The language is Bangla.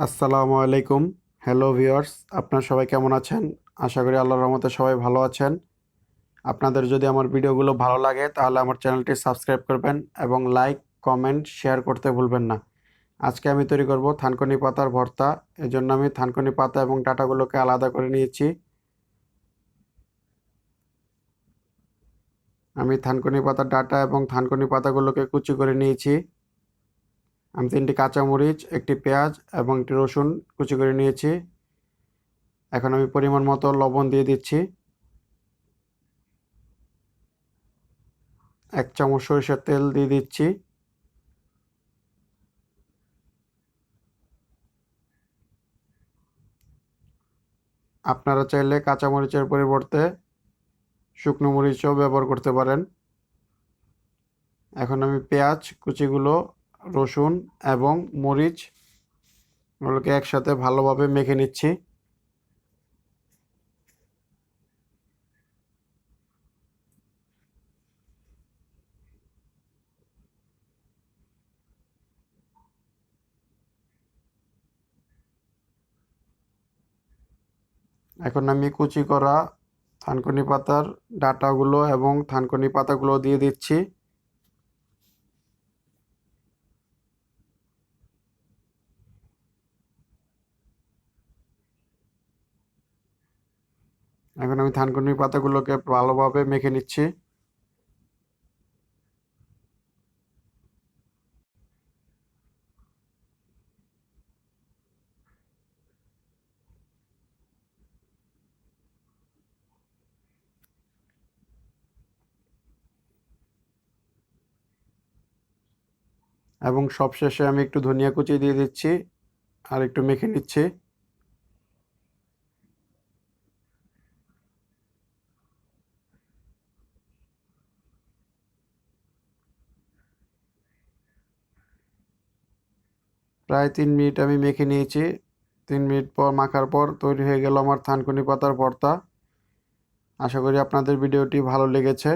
আসসালামু আলাইকুম। হ্যালো ভিউয়ার্স, আপনারা সবাই কেমন আছেন? আশা করি আল্লাহর রহমতে সবাই ভালো আছেন। আপনাদের যদি আমার ভিডিওগুলো ভালো লাগে তাহলে আমার চ্যানেলটি সাবস্ক্রাইব করবেন এবং লাইক, কমেন্ট, শেয়ার করতে ভুলবেন না। আজকে আমি তৈরি করব থানকুনি পাতার ভর্তা। এজন্য আমি থানকুনি পাতা এবং ডাঁটাগুলোকে আলাদা করে নিয়েছি। আমি থানকুনি পাতার ডাঁটা এবং থানকুনি পাতাগুলোকে কুচি করে নিয়েছি। আমি 3টি কাঁচামরিচ, একটি পেঁয়াজ এবং একটি রসুন কুচি করে নিয়েছি। এখন আমি পরিমাণ মতো লবণ দিয়ে দিচ্ছি। 1 চামচ সরিষার তেল দিয়ে দিচ্ছি। আপনারা চাইলে কাঁচামরিচের পরিবর্তে শুকনো মরিচও ব্যবহার করতে পারেন। এখন আমি পেঁয়াজ কুচিগুলো, রসুন এবং মরিচ ওগুলোকে একসাথে ভালোভাবে মেখে নিচ্ছি। এখন আমি কুচি করা থানকুনি পাতার ডাঁটাগুলো এবং থানকুনি পাতাগুলো দিয়ে দিচ্ছি। এখন আমি থানকুনি পাতাগুলোকে ভালোভাবে মেখে নিচ্ছি। এবং সবশেষে আমি একটু ধনিয়া কুচি দিয়ে দিচ্ছি আর একটু মেখে নিচ্ছি। প্রায় 3 মিনিট আমি মেখে নিয়েছি। 3 মিনিট পর মাখার পর তৈরি হয়ে গেল আমার থানকুনি পাতার ভর্তা। আশা করি আপনাদের ভিডিওটি ভালো লেগেছে।